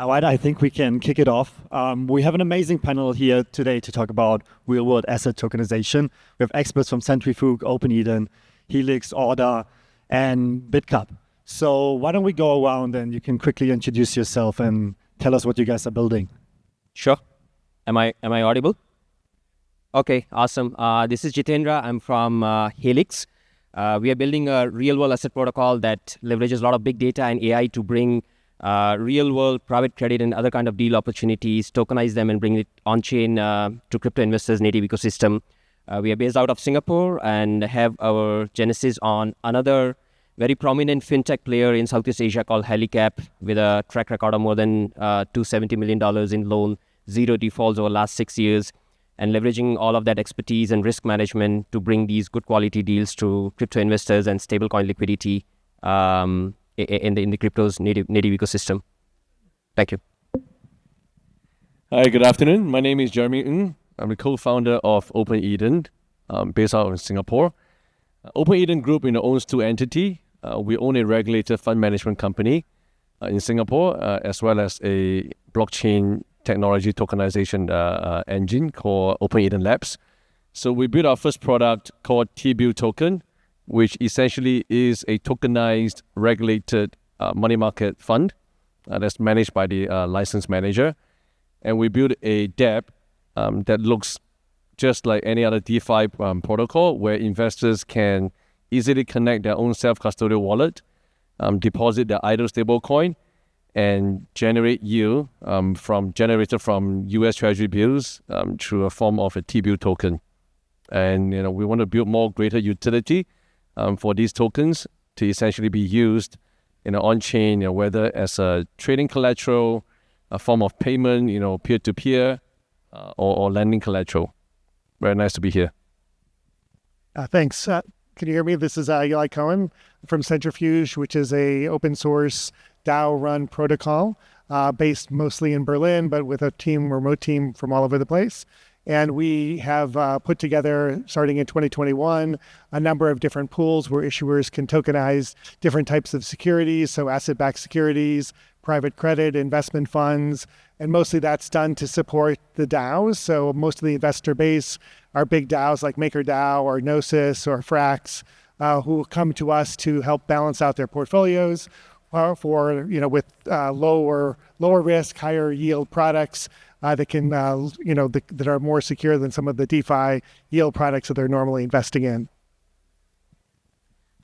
All right, I think we can kick it off. We have an amazing panel here today to talk about real-world asset tokenization. We have experts from Centrifuge, OpenEden, Helix, ORDA, and Bitkub. So why don't we go around and you can quickly introduce yourself and tell us what you guys are building. Sure. Am I audible? Okay, awesome. This is Jitendra. I'm from Helix. We are building a real-world asset protocol that leverages a lot of big data and AI to bring real-world private credit and other kind of deal opportunities, tokenize them and bring it on-chain to crypto investors' native ecosystem. We are based out of Singapore and have our genesis on another very prominent fintech player in Southeast Asia called Helix, with a track record of more than $270 million in loan, 0 defaults over the last 6 years, and leveraging all of that expertise and risk management to bring these good quality deals to crypto investors and stablecoin liquidity in the crypto's native ecosystem. Thank you. Hi, good afternoon. My name is Gerelmaa. I'm the co-founder of OpenEden, based out in Singapore. OpenEden Group owns 2 entities. We own a regulated fund management company in Singapore, as well as a blockchain technology tokenization engine called OpenEden Labs. So we built our first product called T-Bill token, which essentially is a tokenized regulated money market fund that's managed by the license manager. And we built a dApp that looks just like any other DeFi protocol, where investors can easily connect their own self-custodial wallet, deposit their idle stablecoin, and generate yield generated from US Treasury bills through a form of a T-Bill token. And we want to build more greater utility for these tokens to essentially be used on-chain, whether as a trading collateral, a form of payment, peer-to-peer, or lending collateral. Very nice to be here. Thanks. Can you hear me? This is Cohen from Centrifuge, which is a open source DAO-run protocol based mostly in Berlin, but with a remote team from all over the place. And we have put together, starting in 2021, a number of different pools where issuers can tokenize different types of securities, so asset-backed securities, private credit, investment funds, and mostly that's done to support the DAOs. So most of the investor base are big DAOs like MakerDAO or Gnosis or Frax, who come to us to help balance out their portfolios with lower risk, higher yield products that can that are more secure than some of the DeFi yield products that they're normally investing in.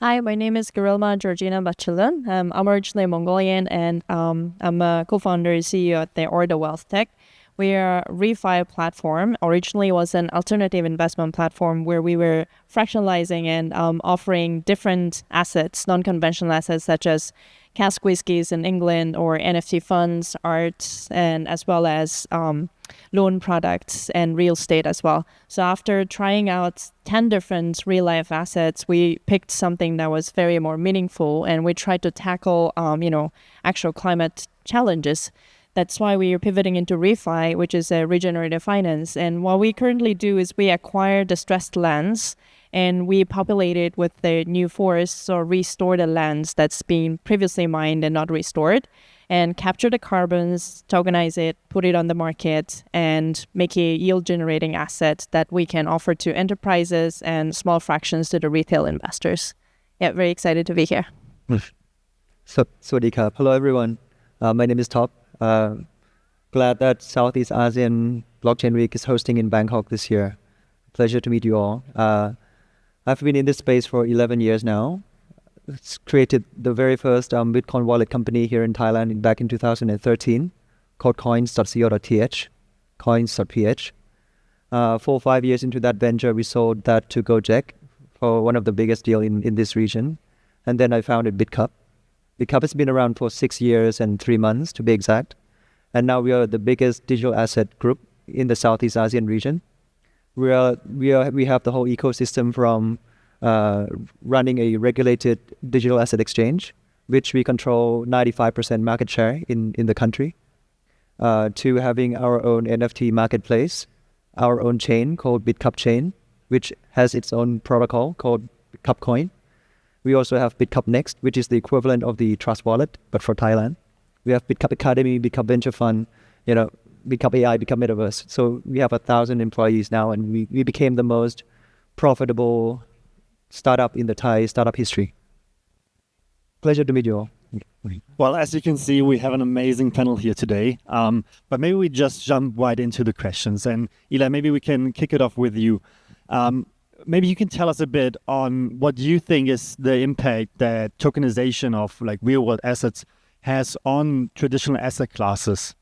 Hi, my name is Gerelmaa Georgina Batchuluun. I'm originally Mongolian, and I'm a co-founder and CEO at the ORDA Wealth Tech. We are a refi platform. Originally, it was an alternative investment platform where we were fractionalizing and offering different assets, non-conventional assets such as cask whiskies in England or NFT funds, art, and as well as loan products and real estate as well. So after trying out 10 different real-life assets, we picked something that was very more meaningful, and we tried to tackle, actual climate challenges. That's why we are pivoting into refi, which is a regenerative finance. And what we currently do is we acquire distressed lands and we populate it with the new forests or restore the lands that's been previously mined and not restored, and capture the carbons, tokenize it, put it on the market, and make a yield-generating asset that we can offer to enterprises and small fractions to the retail investors. Yeah, very excited to be here. Sawadee krap. Hello, everyone. My name is Top. Glad that Southeast Asian Blockchain Week is hosting in Bangkok this year. Pleasure to meet you all. I've been in this space for 11 years now. It's created the very first Bitcoin wallet company here in Thailand back in 2013 called coins.co.th, coins.ph. 4 or 5 years into that venture, we sold that to Gojek for one of the biggest deals in this region. And then I founded Bitkub. Bitkub has been around for 6 years and 3 months to be exact. And now we are the biggest digital asset group in the Southeast Asian region. We have the whole ecosystem from running a regulated digital asset exchange, which we control 95% market share in the country, to having our own NFT marketplace, our own chain called Bitkub Chain, which has its own protocol called Bitkub Coin. We also have Bitkub Next, which is the equivalent of the Trust Wallet, but for Thailand. We have Bitkub Academy, Bitkub Venture Fund, Bitkub AI, Bitkub Metaverse. So we have 1,000 employees now, and we became the most profitable startup in the Thai startup history. Pleasure to meet you all. Well, as you can see, we have an amazing panel here today. But maybe we just jump right into the questions. And Eli, maybe we can kick it off with you. Maybe you can tell us a bit on what you think is the impact that tokenization of like real-world assets has on traditional asset classes.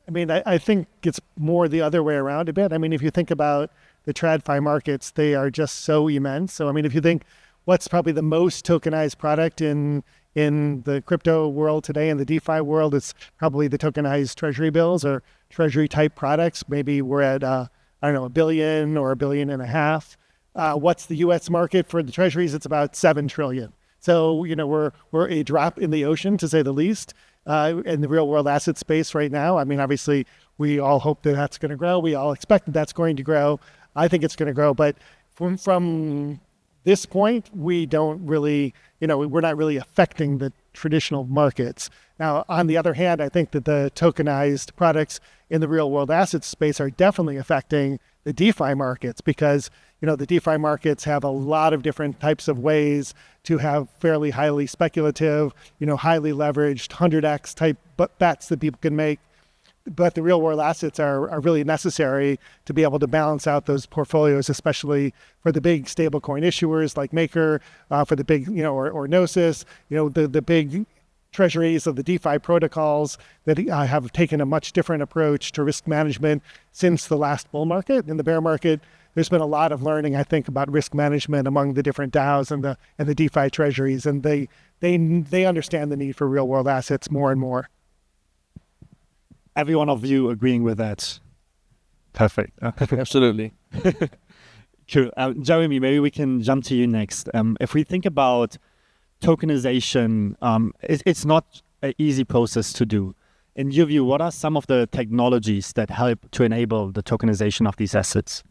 I mean, I think it's more the other way around a bit. I mean, if you think about the TradFi markets, they are just so immense. So, I mean, if you think what's probably the most tokenized product in the crypto world today, in the DeFi world, it's probably the tokenized treasury bills or treasury type products. Maybe we're at, $1 billion or $1.5 billion. What's the US market for the treasuries? It's about 7 trillion. So, we're a drop in the ocean, to say the least, in the real world asset space right now. I mean, obviously, we all hope that that's going to grow. We all expect that that's going to grow. I think it's going to grow. But from this point, we don't really, we're not really affecting the traditional markets. Now, on the other hand, I think that the tokenized products in the real world asset space are definitely affecting the DeFi markets because, the DeFi markets have a lot of different types of ways to have fairly highly speculative, highly leveraged 100x type bets that people can make. But the real world assets are really necessary to be able to balance out those portfolios, especially for the big stablecoin issuers like Maker, for the big, or Gnosis, the big treasuries of the DeFi protocols that have taken a much different approach to risk management since the last bull market. In the bear market, there's been a lot of learning, I think, about risk management among the different DAOs and the DeFi treasuries, and they understand the need for real world assets more and more. Every one of you agreeing with that. Perfect. Absolutely. Cool. Jeremy, maybe we can jump to you next. If we think about tokenization, it's not an easy process to do. In your view, what are some of the technologies that help to enable the tokenization of these assets?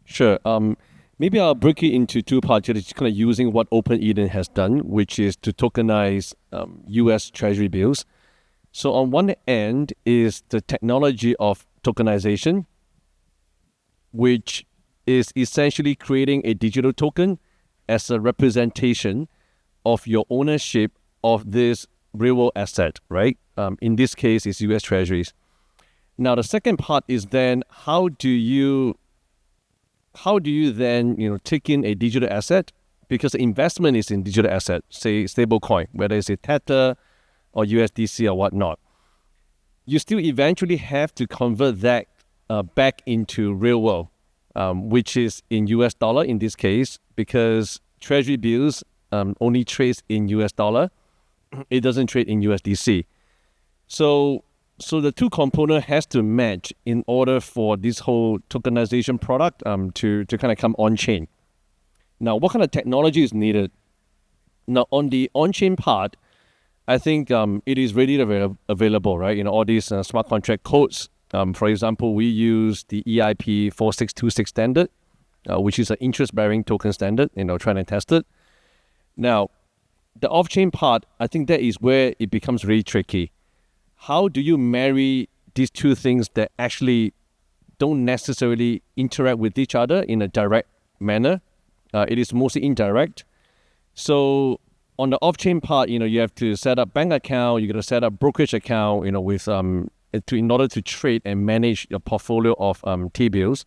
Sure. Maybe I'll break it into two parts, just kind of using what OpenEden has done, which is to tokenize US Treasury bills. So on one end is the technology of tokenization, which is essentially creating a digital token as a representation of your ownership of this real-world asset, right? In this case, it's US Treasuries. Now, the second part is then how do you then take in a digital asset, because the investment is in digital asset, say stablecoin, whether it's a Tether or USDC or whatnot. You still eventually have to convert that back into real world, which is in US dollar in this case, because Treasury bills only trades in US dollar. It doesn't trade in USDC. So the two components has to match in order for this whole tokenization product to kind of come on-chain. Now, what kind of technology is needed? Now, on the on-chain part, I think it is readily available, right? All these smart contract codes. For example, we use the EIP 4626 standard, which is an interest-bearing token standard, trying to test it. Now, the off-chain part, I think that is where it becomes really tricky. How do you marry these two things that actually don't necessarily interact with each other in a direct manner? It is mostly indirect. So on the off-chain part, you have to set up bank account, you got to set up brokerage account, with in order to trade and manage your portfolio of T-bills.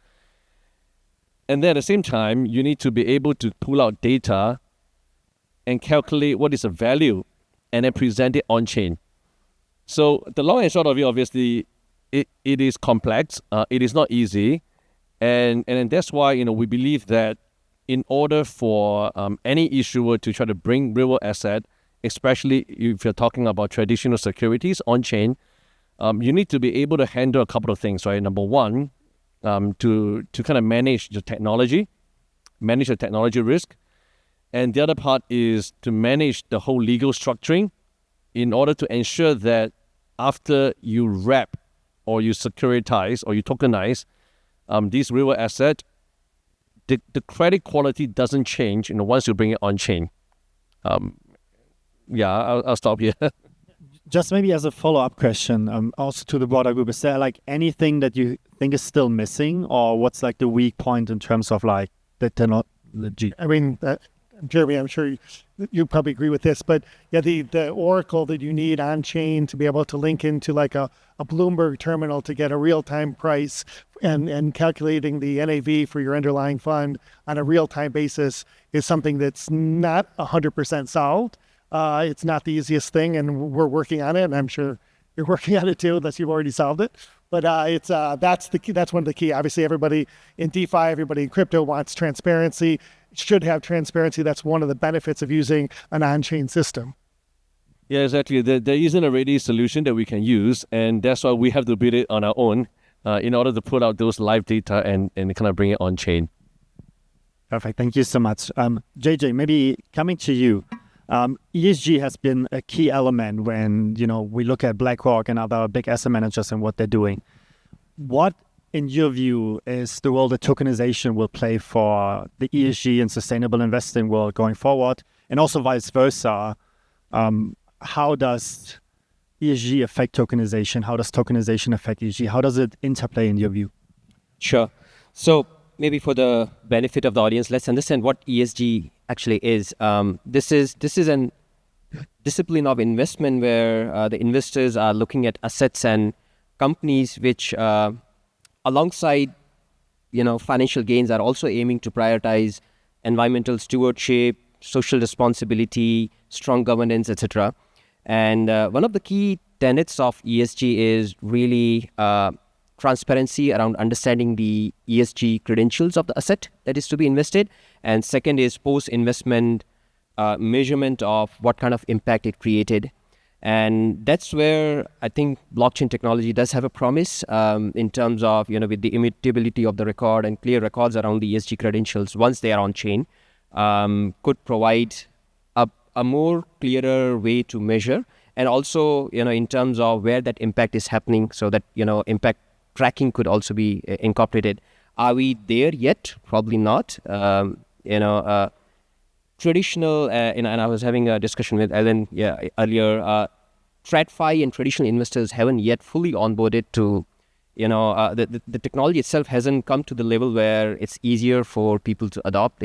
And then at the same time, you need to be able to pull out data and calculate what is the value and then present it on-chain. So the long and short of it, obviously, it is complex. It is not easy. And that's why, we believe that in order for any issuer to try to bring real-world asset, especially if you're talking about traditional securities on-chain, you need to be able to handle a couple of things, right? Number one, to kind of manage the technology risk. And the other part is to manage the whole legal structuring in order to ensure that after you wrap or you securitize or you tokenize this real asset, the credit quality doesn't change once you bring it on chain. I'll stop here. Just maybe as a follow-up question, also to the broader group, is there like anything that you think is still missing, or what's like the weak point in terms of like the technology? I mean, Jeremy, I'm sure you probably agree with this, but yeah, the oracle that you need on chain to be able to link into like a Bloomberg terminal to get a real-time price and calculating the NAV for your underlying fund on a real-time basis is something that's not 100% solved. It's not the easiest thing, and we're working on it, and I'm sure you're working on it too, unless you've already solved it. But that's the key. That's one of the key. Obviously, everybody in DeFi, everybody in crypto wants transparency. Should have transparency. That's one of the benefits of using an on-chain system. Yeah, exactly. There isn't already a solution that we can use, and that's why we have to build it on our own in order to put out those live data and kind of bring it on chain. Perfect. Thank you so much. JJ, maybe coming to you. ESG has been a key element when, we look at BlackRock and other big asset managers and what they're doing. What, in your view, is the role that tokenization will play for the ESG and sustainable investing world going forward? And also vice versa, how does ESG affect tokenization? How does tokenization affect ESG? How does it interplay in your view? Sure. So maybe for the benefit of the audience, let's understand what ESG actually is. This is an discipline of investment where the investors are looking at assets and companies which, alongside financial gains, are also aiming to prioritize environmental stewardship, social responsibility, strong governance, etc. And one of the key tenets of ESG is really transparency around understanding the ESG credentials of the asset that is to be invested. And second is post-investment measurement of what kind of impact it created. And that's where I think blockchain technology does have a promise in terms of, with the immutability of the record and clear records around the ESG credentials once they are on chain, could provide a more clearer way to measure. And also, in terms of where that impact is happening, so that, impact tracking could also be incorporated. Are we there yet? Probably not. Traditional, and I was having a discussion with Ellen earlier, TradFi and traditional investors haven't yet fully onboarded to, the technology itself hasn't come to the level where it's easier for people to adopt.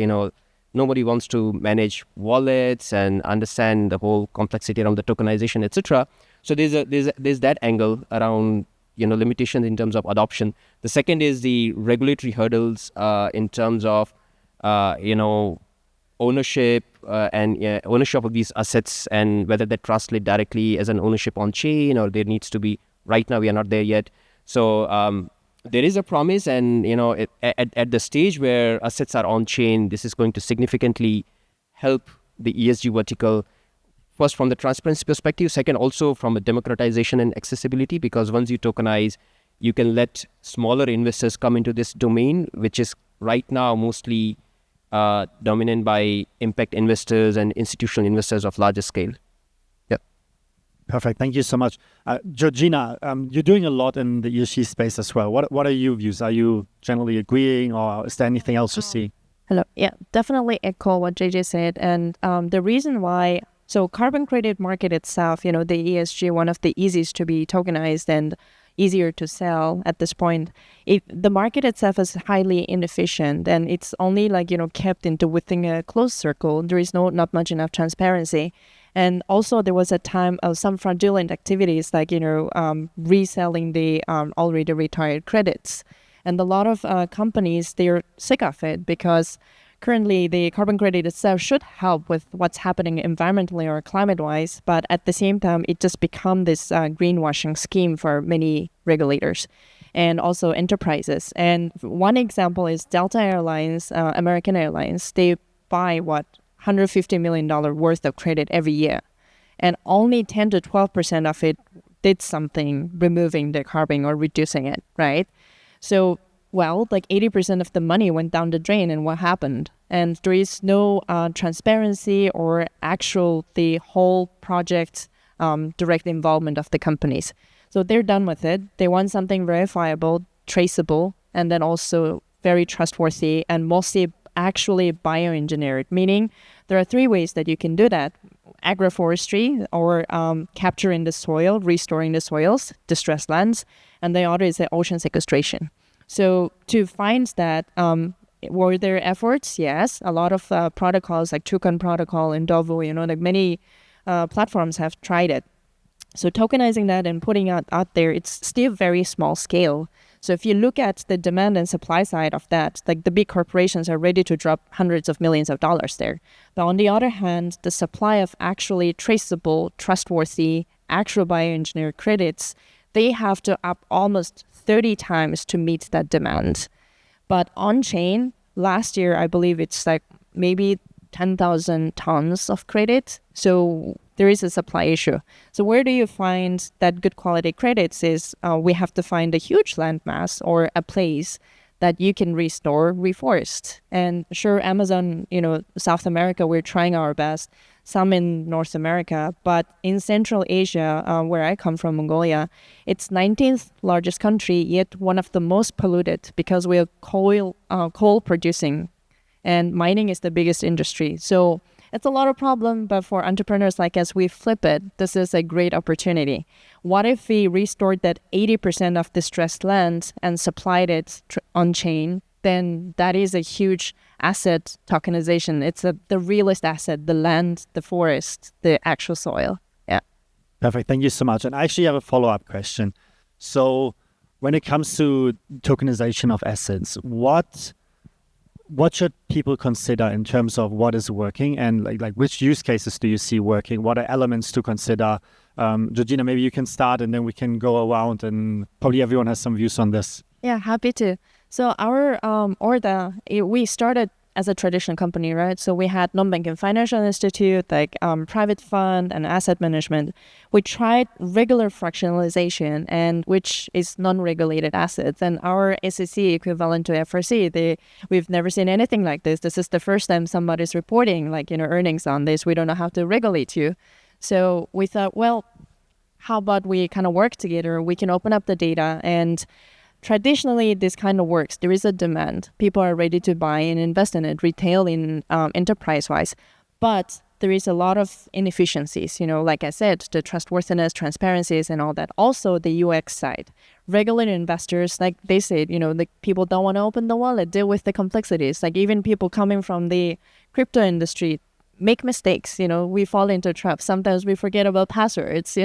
Nobody wants to manage wallets and understand the whole complexity around the tokenization, etc. So there's that angle around limitations in terms of adoption. The second is the regulatory hurdles in terms of ownership and ownership of these assets, and whether that translate directly as an ownership on chain, or there needs to be. Right now we are not there yet. So there is a promise, and at the stage where assets are on chain, this is going to significantly help the ESG vertical. First, from the transparency perspective. Second, also from a democratization and accessibility, because once you tokenize, you can let smaller investors come into this domain, which is right now mostly dominated by impact investors and institutional investors of larger scale. Perfect. Thank you so much. Georgina, you're doing a lot in the ESG space as well. What are your views? Are you generally agreeing, or is there anything else you see? Hello. Yeah, definitely echo what JJ said. And the reason why, so carbon credit market itself, the ESG, one of the easiest to be tokenized and easier to sell at this point. The market itself is highly inefficient, and it's only kept within a closed circle. There is not much enough transparency. And also there was a time of some fraudulent activities reselling the already retired credits. And a lot of companies, they're sick of it, because currently the carbon credit itself should help with what's happening environmentally or climate-wise, but at the same time, it just become this greenwashing scheme for many regulators and also enterprises. And one example is Delta Airlines, American Airlines. They buy $150 million worth of credit every year, and only 10 to 12% of it did something removing the carbon or reducing it, right? So, 80% of the money went down the drain, and what happened? And there is no transparency or the whole project direct involvement of the companies. So they're done with it. They want something verifiable, traceable, and then also very trustworthy, and mostly actually bioengineered, meaning there are three ways that you can do that. agroforestry or capturing the soil, restoring the soils, distressed lands, and the other is the ocean sequestration. So to find that, were there efforts? Yes, a lot of protocols like Token protocol and Dovo, like many platforms have tried it. So tokenizing that and putting it out there, it's still very small scale. So if you look at the demand and supply side of that, like the big corporations are ready to drop hundreds of millions of dollars there. But on the other hand, the supply of actually traceable, trustworthy, actual bioengineered credits, they have to up almost 30 times to meet that demand. But on-chain, last year, I believe it's like maybe 10,000 tons of credit. So there is a supply issue. So where do you find that good quality credits is we have to find a huge landmass or a place that you can restore, reforest. And sure, Amazon, South America, we're trying our best, some in North America, but in Central Asia, where I come from, Mongolia, it's 19th largest country, yet one of the most polluted because we are coal producing, and mining is the biggest industry. So it's a lot of problem, but for entrepreneurs like us, we flip it. This is a great opportunity. What if we restored that 80% of distressed land and supplied it on chain? Then that is a huge asset tokenization. It's the realest asset, the land, the forest, the actual soil. Yeah. Perfect. Thank you so much. And I actually have a follow-up question. So when it comes to tokenization of assets, what should people consider in terms of what is working and like which use cases do you see working? What are elements to consider? Georgina, maybe you can start and then we can go around and probably everyone has some views on this. Yeah, happy to. So our ORDA, we started as a traditional company, right? So we had non-banking financial institute, like private fund and asset management. We tried regular fractionalization, and which is non-regulated assets. And our SEC equivalent to FRC, we've never seen anything like this. This is the first time somebody's reporting earnings on this. We don't know how to regulate you. So we thought, well, how about we kind of work together? We can open up the data, and traditionally, this kind of works. There is a demand. People are ready to buy and invest in it, retail in enterprise-wise. But there is a lot of inefficiencies. Like I said, the trustworthiness, transparencies, and all that. Also, the UX side. Regular investors, like they said, the people don't want to open the wallet, deal with the complexities. Like even people coming from the crypto industry make mistakes. We fall into traps. Sometimes we forget about passwords.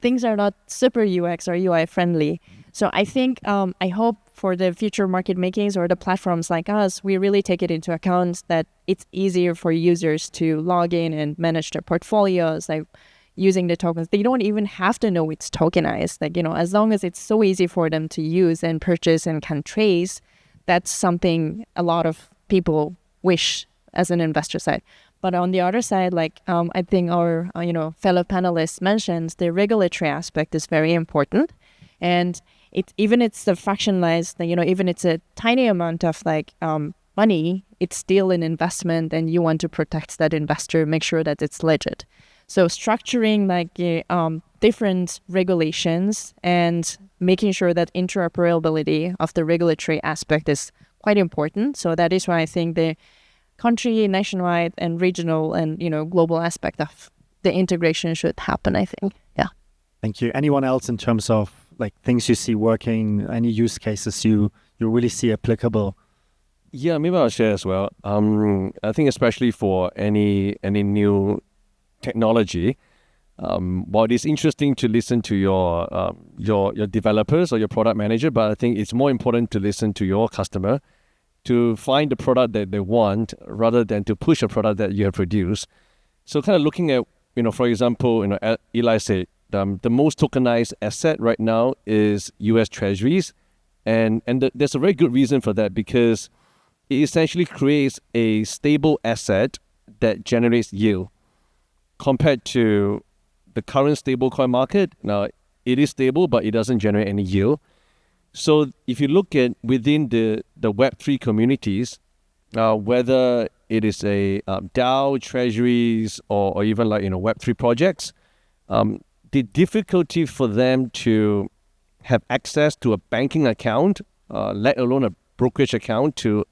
Things are not super UX or UI friendly. So I think, I hope for the future market makings or the platforms like us, we really take it into account that it's easier for users to log in and manage their portfolios, like using the tokens. They don't even have to know it's tokenized. As long as it's so easy for them to use and purchase and can trace, that's something a lot of people wish as an investor side. But on the other side, I think our fellow panelists mentioned, the regulatory aspect is very important. And it's the fractionalized, even it's a tiny amount of money, it's still an investment, and you want to protect that investor, make sure that it's legit. So structuring different regulations and making sure that interoperability of the regulatory aspect is quite important. So that is why I think the country, nationwide, and regional and global aspect of the integration should happen, I think. Yeah. Thank you. Anyone else in terms of things you see working, any use cases you really see applicable? Yeah, maybe I'll share as well. I think especially for any new technology, while it is interesting to listen to your developers or your product manager, but I think it's more important to listen to your customer to find the product that they want rather than to push a product that you have produced. So kind of looking at, for example, Eli said, the most tokenized asset right now is US Treasuries. And there's a very good reason for that, because it essentially creates a stable asset that generates yield compared to the current stablecoin market. Now, it is stable, but it doesn't generate any yield. So if you look at within the Web3 communities, whether it is a DAO, treasuries, or even Web3 projects, the difficulty for them to have access to a banking account, let alone a brokerage account to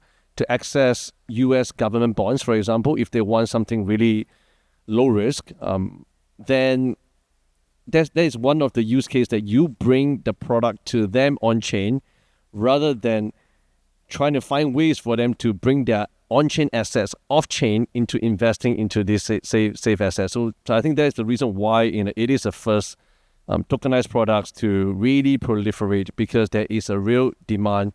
access US government bonds, for example, if they want something really low risk, then that is one of the use case that you bring the product to them on chain, rather than trying to find ways for them to bring their on-chain assets off-chain into investing into these safe assets. So I think that's the reason why it is the first tokenized products to really proliferate, because there is a real demand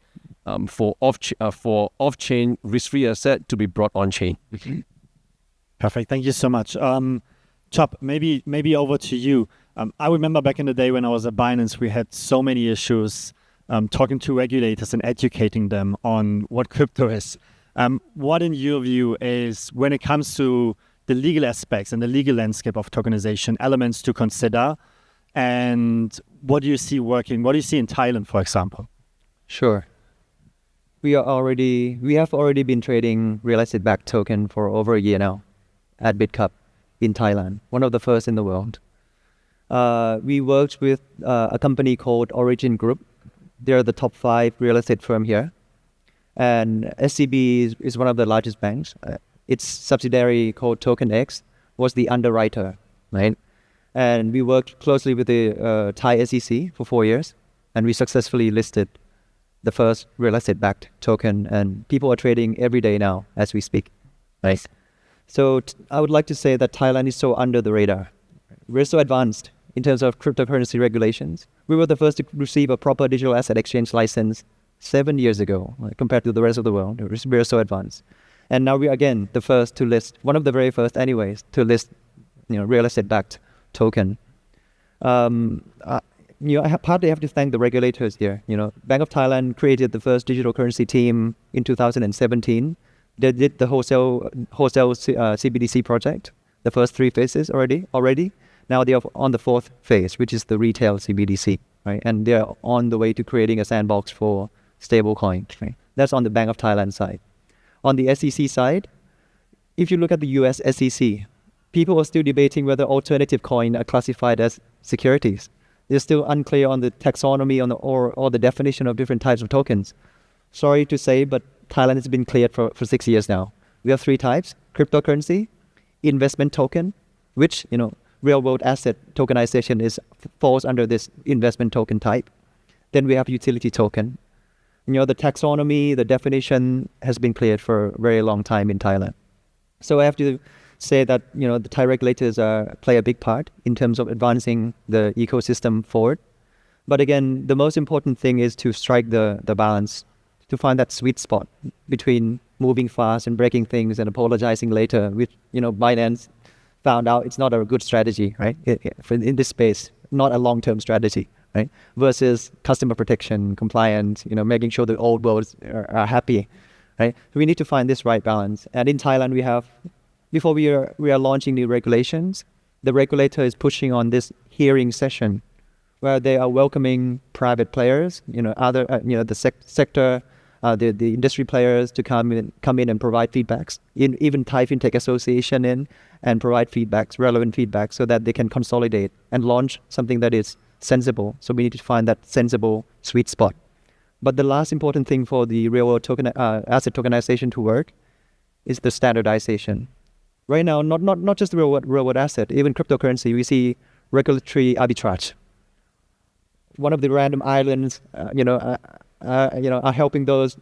for off-chain risk-free asset to be brought on-chain. Perfect. Thank you so much. Chop, maybe over to you. I remember back in the day when I was at Binance, we had so many issues talking to regulators and educating them on what crypto is. What in your view is, when it comes to the legal aspects and the legal landscape of tokenization, elements to consider, and what do you see working? What do you see in Thailand, for example? Sure. We have already been trading real estate backed token for over a year now at Bitkub in Thailand, one of the first in the world. We worked with a company called Origin Group. They're the top 5 real estate firm here. And SEB is one of the largest banks. Its subsidiary called TokenX was the underwriter, right? And we worked closely with the Thai SEC for 4 years, and we successfully listed the first real estate-backed token, and people are trading every day now as we speak, right? So I would like to say that Thailand is so under the radar. We're so advanced in terms of cryptocurrency regulations. We were the first to receive a proper digital asset exchange license 7 years ago, compared to the rest of the world. We're so advanced. And now we're again the first to list, one of the very first anyways, to list real estate-backed token. I partly have to thank the regulators here. Bank of Thailand created the first digital currency team in 2017. They did the wholesale CBDC project, the first 3 phases already. Now they are on the 4th phase, which is the retail CBDC, right? And they're on the way to creating a sandbox for stablecoin, right? That's on the Bank of Thailand side. On the SEC side, if you look at the US SEC, people are still debating whether alternative coin are classified as securities. They're still unclear on the taxonomy or the definition of different types of tokens. Sorry to say, but Thailand has been cleared for 6 years now. We have 3 types: cryptocurrency, investment token, which real world asset tokenization falls under this investment token type. Then we have utility token. The taxonomy, the definition has been cleared for a very long time in Thailand. So I have to say that the Thai regulators play a big part in terms of advancing the ecosystem forward. But again, the most important thing is to strike the balance, to find that sweet spot between moving fast and breaking things and apologizing later, which Binance found out it's not a good strategy, right? In this space, not a long-term strategy, right? Versus customer protection, compliance, making sure the old worlds are happy, right? So we need to find this right balance. And in Thailand, before we are launching new regulations, the regulator is pushing on this hearing session, where they are welcoming private players, the sector, the industry players to come in and provide feedbacks. Even Thai FinTech Association and provide feedbacks, relevant feedback, so that they can consolidate and launch something that is sensible. So we need to find that sensible sweet spot. But the last important thing for the real world asset tokenization to work is the standardization. Right now, not just the real world asset, even cryptocurrency, we see regulatory arbitrage. One of the random islands, are helping those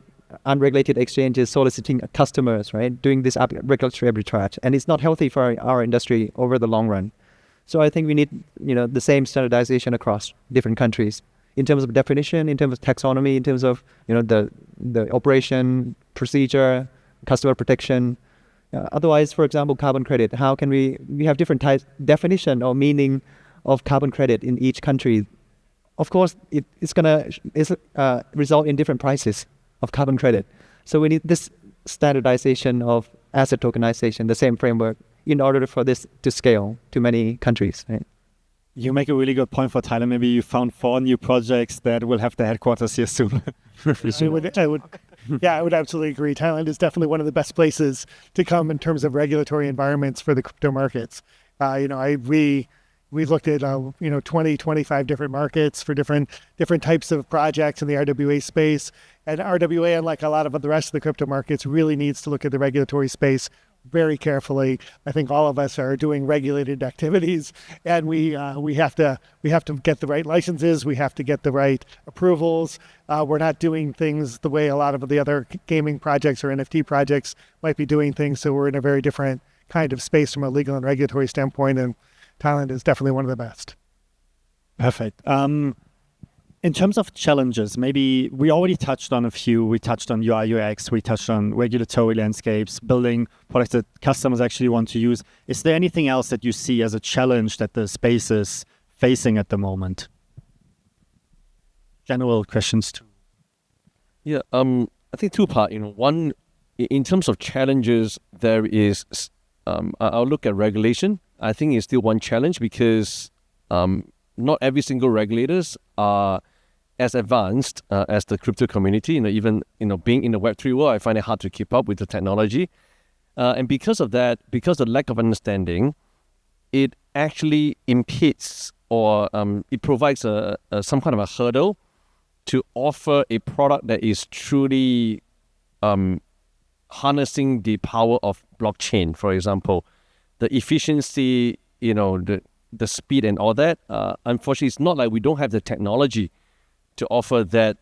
unregulated exchanges soliciting customers, right? Doing this regulatory arbitrage, and it's not healthy for our industry over the long run. So I think we need, the same standardization across different countries in terms of definition, in terms of taxonomy, in terms of, the operation, procedure, customer protection. Otherwise, for example, carbon credit, how can we have different types, definition or meaning of carbon credit in each country? Of course, it's going to result in different prices of carbon credit. So we need this standardization of asset tokenization, the same framework, in order for this to scale to many countries. Right? You make a really good point for Thailand. Maybe you found 4 new projects that will have their headquarters here soon. I would absolutely agree. Thailand is definitely one of the best places to come in terms of regulatory environments for the crypto markets. We looked at 20, 25 different markets for different types of projects in the RWA space. And RWA, unlike a lot of the rest of the crypto markets, really needs to look at the regulatory space very carefully. I think all of us are doing regulated activities, and we have to get the right licenses. We have to get the right approvals. We're not doing things the way a lot of the other gaming projects or NFT projects might be doing things. So we're in a very different kind of space from a legal and regulatory standpoint, and Thailand is definitely one of the best. Perfect. In terms of challenges, maybe we already touched on a few. We touched on UI, UX, we touched on regulatory landscapes, building products that customers actually want to use. Is there anything else that you see as a challenge that the space is facing at the moment? General questions too. Yeah, I think two part. One, in terms of challenges, there is. I'll look at regulation. I think it's still one challenge because not every single regulators are as advanced as the crypto community. Even being in the Web3 world, I find it hard to keep up with the technology. And because of that, because of the lack of understanding, it actually impedes or it provides some kind of a hurdle to offer a product that is truly harnessing the power of blockchain, for example. The efficiency, the speed and all that. Unfortunately, it's not like we don't have the technology to offer that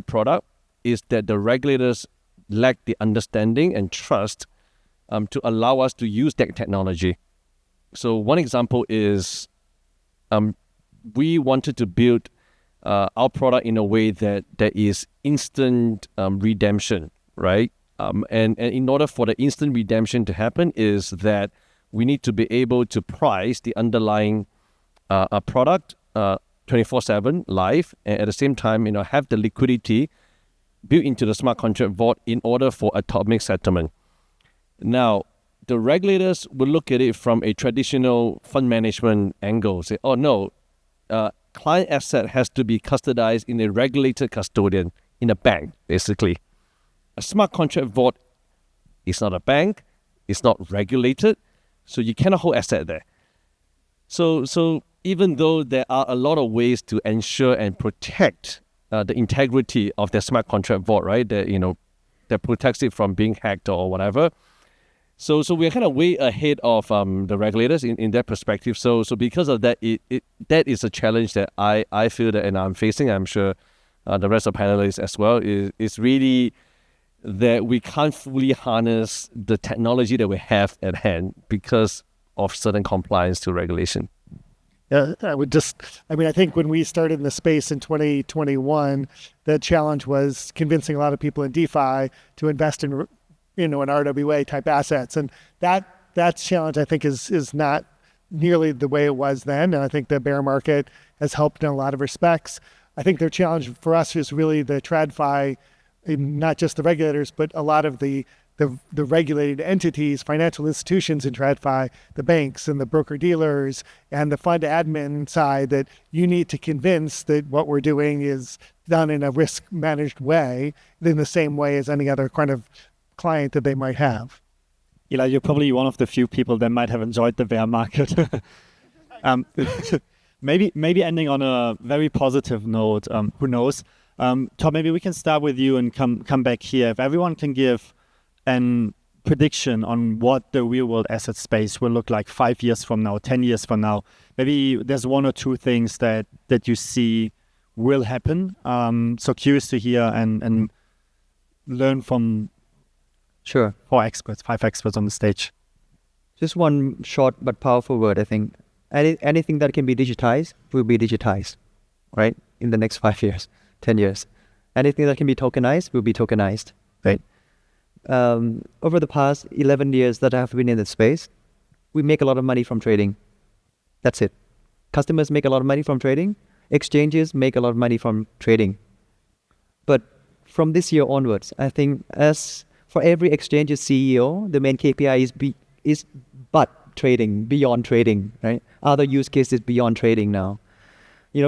product. Is that the regulators lack the understanding and trust to allow us to use that technology. So one example is we wanted to build our product in a way that there is instant redemption, right? And in order for the instant redemption to happen is that we need to be able to price the underlying product 24/7 live, and at the same time, have the liquidity built into the smart contract vault in order for atomic settlement. Now, the regulators will look at it from a traditional fund management angle, say, oh no, client asset has to be custodized in a regulated custodian in a bank, basically. A smart contract vault is not a bank, it's not regulated, so you cannot hold asset there. So even though there are a lot of ways to ensure and protect the integrity of the smart contract vault, right? That protects it from being hacked or whatever. So we're kind of way ahead of the regulators in that perspective. So because of that, that is a challenge that I feel that and I'm facing. I'm sure the rest of panelists as well is really that we can't fully harness the technology that we have at hand because of certain compliance to regulation. Yeah, I think when we started in the space in 2021, the challenge was convincing a lot of people in DeFi to invest in, an RWA type assets. And that challenge, I think, is not nearly the way it was then. And I think the bear market has helped in a lot of respects. I think their challenge for us is really the TradFi, not just the regulators, but a lot of the regulated entities, financial institutions in TradFi, the banks and the broker-dealers and the fund admin side, that you need to convince that what we're doing is done in a risk-managed way, in the same way as any other kind of client that they might have. Eli, you're probably one of the few people that might have enjoyed the bear market. Maybe ending on a very positive note, who knows? Tom, maybe we can start with you and come back here. If everyone can give an prediction on what the real world asset space will look like 5 years from now, 10 years from now, maybe there's one or two things that you see will happen. So curious to hear and learn from Sure. 5 experts on the stage. Just one short but powerful word, I think. Anything that can be digitized will be digitized, right? In the next 5 years, 10 years. Anything that can be tokenized will be tokenized, right? Over the past 11 years that I've been in the space, we make a lot of money from trading. That's it. Customers make a lot of money from trading. Exchanges make a lot of money from trading. But from this year onwards, I think as for every exchange's CEO, the main KPI is but trading, beyond trading, right? Other use cases beyond trading now.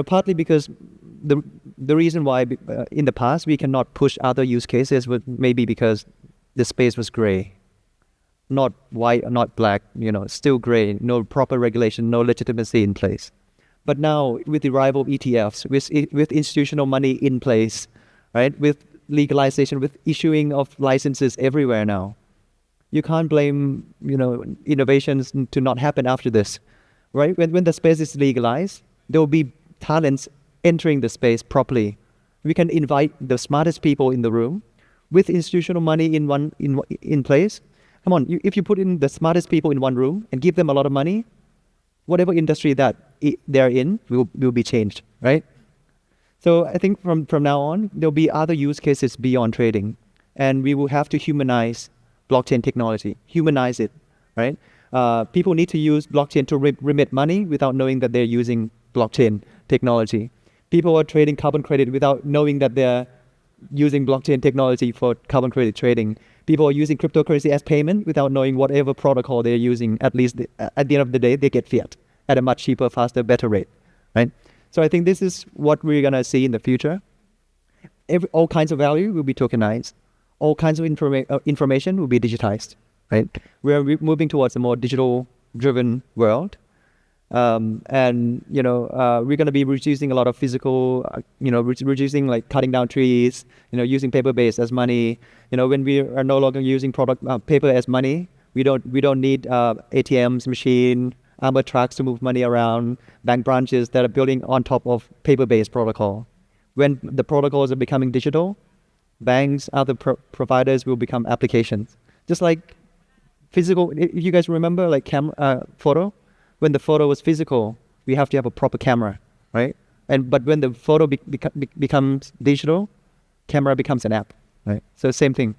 Partly because the reason why in the past we cannot push other use cases was maybe because the space was gray, not white, not black, still gray, no proper regulation, no legitimacy in place. But now with the arrival of ETFs, with institutional money in place, right, with legalization, with issuing of licenses everywhere now, you can't blame, innovations to not happen after this, right? When the space is legalized, there will be talents entering the space properly. We can invite the smartest people in the room with institutional money in place. Come on, if you put in the smartest people in one room and give them a lot of money, whatever industry that they're in will be changed, right? So I think from now on, there'll be other use cases beyond trading, and we will have to humanize blockchain technology, humanize it, right? People need to use blockchain to remit money without knowing that they're using blockchain technology. People are trading carbon credit without knowing that they're using blockchain technology for carbon credit trading. People are using cryptocurrency as payment without knowing whatever protocol they're using. At least at the end of the day, they get fiat at a much cheaper, faster, better rate, right? So I think this is what we're gonna see in the future. All kinds of value will be tokenized. All kinds of information will be digitized, right? We're moving towards a more digital-driven world. And we're going to be reducing a lot of physical, reducing like cutting down trees, using paper-based as money. When we are no longer using paper as money, we don't need ATMs, machine, armored trucks to move money around, bank branches that are building on top of paper-based protocol. When the protocols are becoming digital, banks, other providers will become applications. Just like physical, if you guys remember like photo, when the photo was physical, we have to have a proper camera, right? But when the photo becomes digital, camera becomes an app, right? So same thing.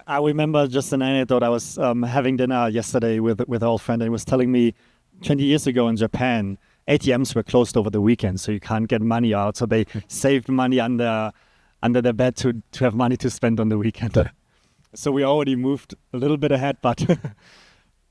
I remember just an anecdote. I was having dinner yesterday with an old friend, and he was telling me 20 years ago in Japan, ATMs were closed over the weekend, so you can't get money out. So they saved money under their bed to have money to spend on the weekend. So we already moved a little bit ahead, but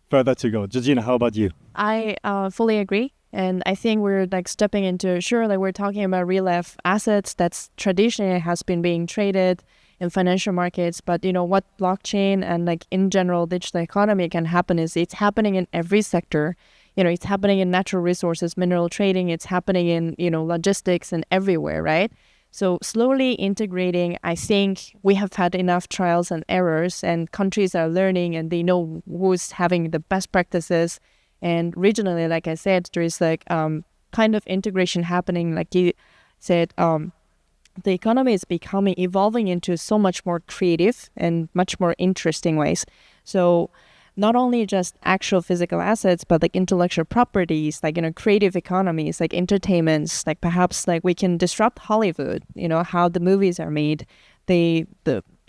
further to go. Georgina, how about you? I fully agree. And I think we're like stepping into, we're talking about real life assets that's traditionally has been being traded in financial markets. But what blockchain and like in general digital economy can happen is it's happening in every sector. It's happening in natural resources, mineral trading. It's happening in, logistics and everywhere, right? So slowly integrating, I think we have had enough trials and errors, and countries are learning and they know who's having the best practices. And regionally, like I said, there is like kind of integration happening. Like you said, the economy is evolving into so much more creative and much more interesting ways. So not only just actual physical assets, but like intellectual properties, like, creative economies, like entertainments, like perhaps like we can disrupt Hollywood, how the movies are made. There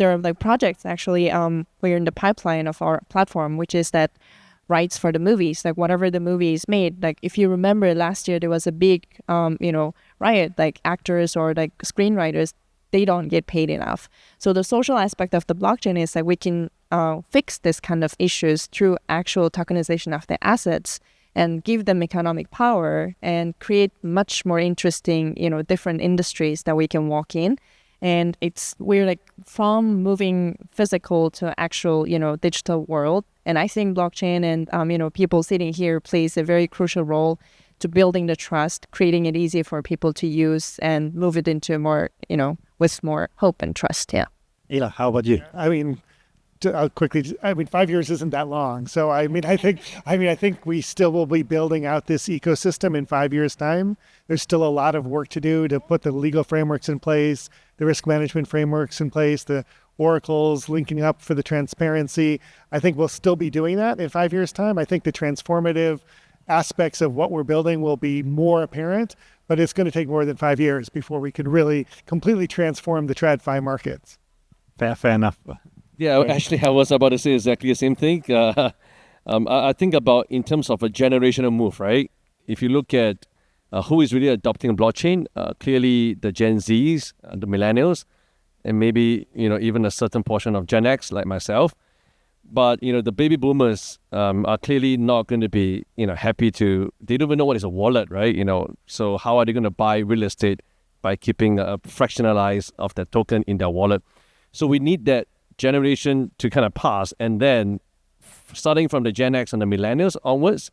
are like projects actually, we're in the pipeline of our platform, which is that rights for the movies, like whatever the movie is made. Like if you remember last year, there was a big, riot, like actors or like screenwriters, they don't get paid enough. So the social aspect of the blockchain is like we can fix this kind of issues through actual tokenization of the assets and give them economic power and create much more interesting, different industries that we can walk in. And we're like from moving physical to actual, digital world. And I think blockchain and, people sitting here plays a very crucial role to building the trust, creating it easy for people to use and move it into more, with more hope and trust. Yeah. Ela, how about you? I mean, quickly, 5 years isn't that long. So, I think we still will be building out this ecosystem in 5 years' time. There's still a lot of work to do to put the legal frameworks in place, the risk management frameworks in place, the oracles linking up for the transparency. I think we'll still be doing that in 5 years' time. I think the transformative aspects of what we're building will be more apparent, but it's going to take more than 5 years before we can really completely transform the TradFi markets. Fair enough. Yeah, actually, I was about to say exactly the same thing. I think about in terms of a generational move, right? If you look at who is really adopting blockchain, clearly the Gen Zs, the millennials, and maybe even a certain portion of Gen X like myself. But the baby boomers are clearly not going to be happy to. They don't even know what is a wallet, right? So how are they going to buy real estate by keeping a fractionalized of that token in their wallet? So we need that generation to kind of pass, and then starting from the Gen X and the millennials onwards,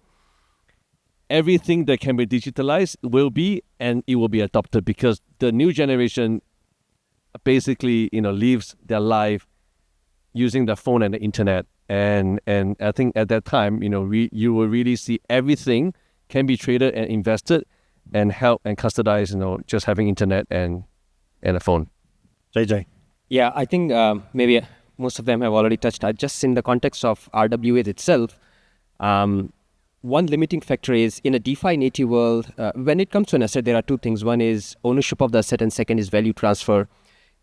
everything that can be digitalized will be, and it will be adopted, because the new generation basically lives their life using the phone and the internet And I think at that time, you will really see everything can be traded and invested and held and custodized, just having internet and a phone. JJ. Yeah, I think maybe most of them have already touched. Just in the context of RWA itself, one limiting factor is in a DeFi native world, when it comes to an asset, there are two things. One is ownership of the asset and second is value transfer.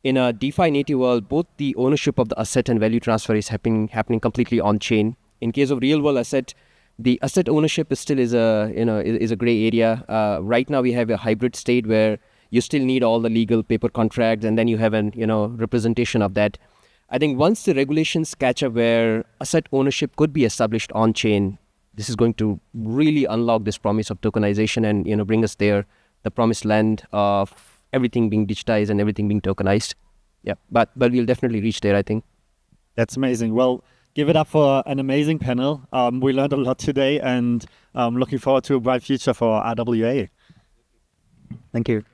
In a DeFi native world, both the ownership of the asset and value transfer is happening completely on chain. In case of real world asset, the asset ownership is a gray area. Right now we have a hybrid state where you still need all the legal paper contracts and then you have an representation of that. I think once the regulations catch up where asset ownership could be established on chain, this is going to really unlock this promise of tokenization and bring us there, the promised land of everything being digitized and everything being tokenized. Yeah, but we'll definitely reach there, I think. That's amazing. Well, give it up for an amazing panel. We learned a lot today, and I'm looking forward to a bright future for RWA. Thank you.